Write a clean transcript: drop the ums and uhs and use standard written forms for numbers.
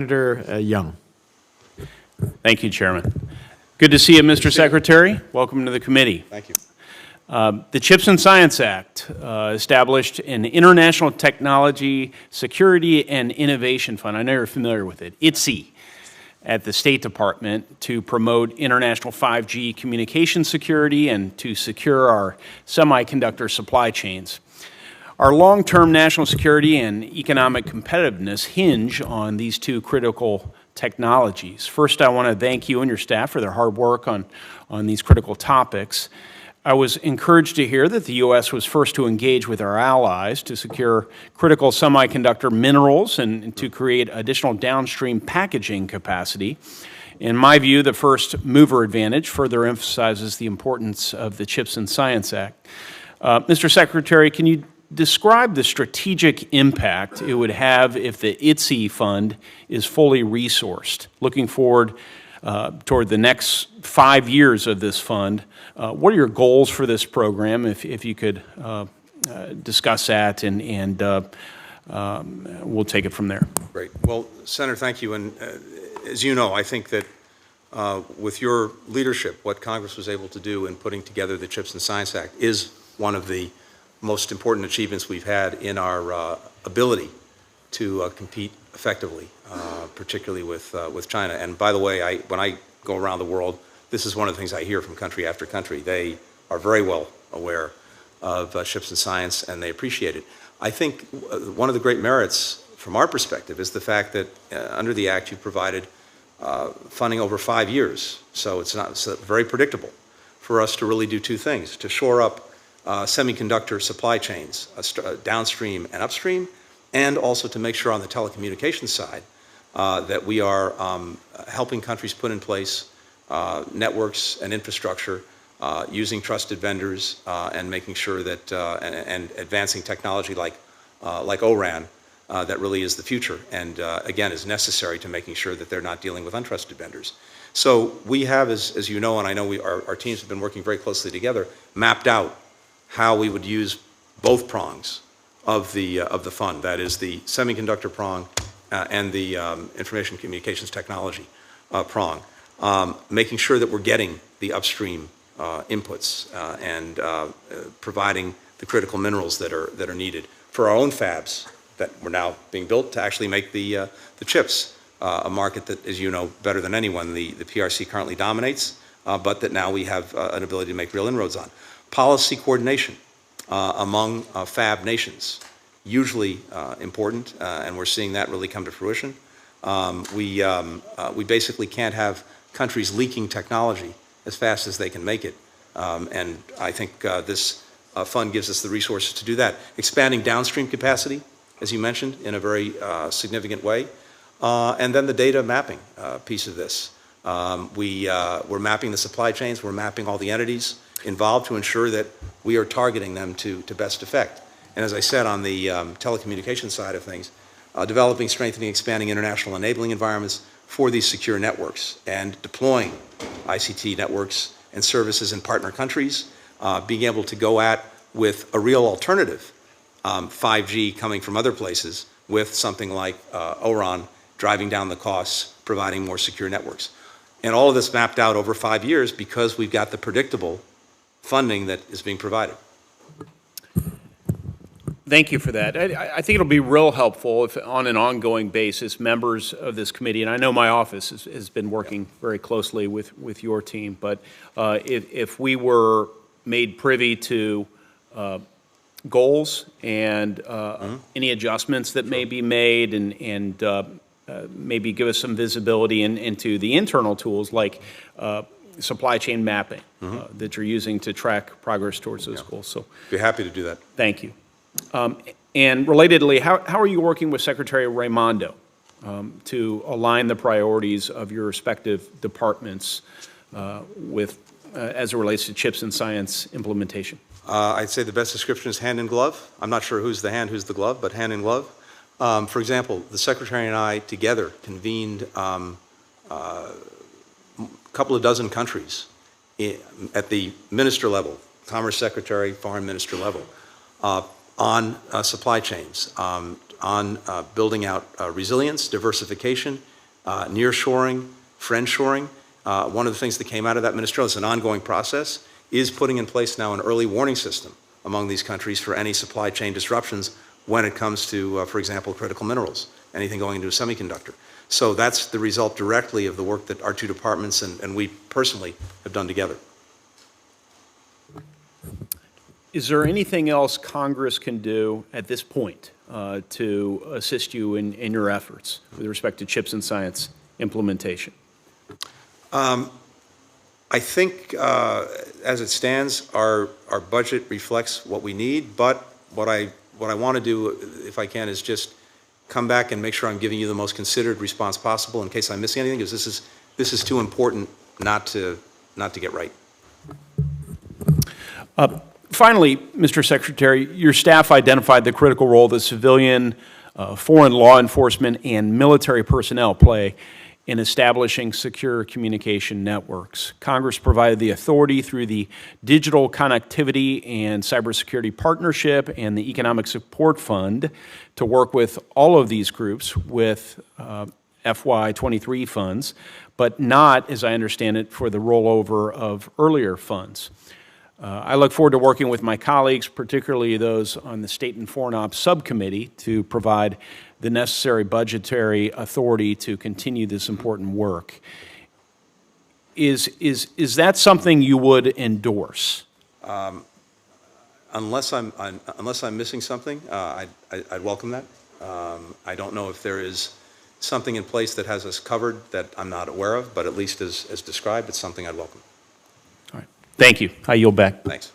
Senator Young. Thank you, Chairman. Good to see you, Mr. Secretary. Welcome to the committee. Thank you. The CHIPS and Science Act established an International Technology Security and Innovation Fund. I know you're familiar with it, ITSE, at the State Department to promote international 5G communication security and to secure our semiconductor supply chains. Our long-term national security and economic competitiveness hinge on these two critical technologies. First, I want to thank you and your staff for their hard work on these critical topics. I was encouraged to hear that the U.S. was first to engage with our allies to secure critical semiconductor minerals and to create additional downstream packaging capacity. In my view, the first mover advantage further emphasizes the importance of the CHIPS and Science Act. Mr. Secretary, can you describe the strategic impact it would have if the ITSE fund is fully resourced? Looking forward toward the next 5 years of this fund, what are your goals for this program, if you could discuss that, and we'll take it from there. Great. Well, Senator, thank you. And as you know, I think that with your leadership, what Congress was able to do in putting together the CHIPS and Science Act is one of the most important achievements we've had in our ability to compete effectively, particularly with China. And by the way, when I go around the world, this is one of the things I hear from country after country. They are very well aware of CHIPS and science, and they appreciate it. I think one of the great merits from our perspective is the fact that under the Act you've provided funding over 5 years. So it's very predictable for us to really do two things: to shore up semiconductor supply chains, downstream and upstream, and also to make sure on the telecommunications side that we are helping countries put in place networks and infrastructure using trusted vendors and making sure that and advancing technology like ORAN that really is the future and again is necessary to making sure that they're not dealing with untrusted vendors. So we have, as you know, and I know our teams have been working very closely together, mapped out how we would use both prongs of the fund, that is the semiconductor prong and the information communications technology prong, making sure that we're getting the upstream inputs and providing the critical minerals that are needed for our own fabs that were now being built to actually make the chips, a market that, as you know better than anyone, the PRC currently dominates, but that now we have an ability to make real inroads on. Policy coordination among fab nations, usually important, and we're seeing that really come to fruition. We basically can't have countries leaking technology as fast as they can make it, and I think this fund gives us the resources to do that. Expanding downstream capacity, as you mentioned, in a very significant way, and then the data mapping piece of this. We're mapping the supply chains, we're mapping all the entities involved to ensure that we are targeting them to best effect. And as I said, on the telecommunications side of things, developing, strengthening, expanding international enabling environments for these secure networks and deploying ICT networks and services in partner countries, being able to go at with a real alternative, 5G coming from other places with something like ORAN, driving down the costs, providing more secure networks. And all of this mapped out over 5 years because we've got the predictable funding that is being provided. Thank you for that. I think it'll be real helpful if, on an ongoing basis, members of this committee, and I know my office has been working very closely with your team, but if we were made privy to goals and any adjustments that may be made and maybe give us some visibility into the internal tools like supply chain mapping that you're using to track progress towards those goals. So, be happy to do that. Thank you. And relatedly, how are you working with Secretary Raimondo to align the priorities of your respective departments as it relates to CHIPS and science implementation? I'd say the best description is hand in glove. I'm not sure who's the hand, who's the glove, but hand in glove. For example, the Secretary and I together convened a couple of dozen countries at the minister level, Commerce Secretary, Foreign Minister level, on supply chains, on building out resilience, diversification, nearshoring, friendshoring. One of the things that came out of that administration, it's an ongoing process, is putting in place now an early warning system among these countries for any supply chain disruptions when it comes to, for example, critical minerals, anything going into a semiconductor. So that's the result directly of the work that our two departments and we personally have done together. Is there anything else Congress can do at this point to assist you in your efforts with respect to CHIPS and Science implementation? I think, as it stands, our budget reflects what we need, but what I want to do, if I can, is just come back and make sure I'm giving you the most considered response possible in case I'm missing anything, because this is too important not to get right. Finally, Mr. Secretary, your staff identified the critical role that civilian, foreign law enforcement, and military personnel play in establishing secure communication networks. Congress provided the authority through the Digital Connectivity and Cybersecurity Partnership and the Economic Support Fund to work with all of these groups with FY23 funds, but not, as I understand it, for the rollover of earlier funds. I look forward to working with my colleagues, particularly those on the State and Foreign Ops Subcommittee, to provide the necessary budgetary authority to continue this important work. Is that something you would endorse? Unless I'm missing something, I'd welcome that. I don't know if there is something in place that has us covered that I'm not aware of, but at least as described, it's something I'd welcome. All right. Thank you. I yield back. Thanks.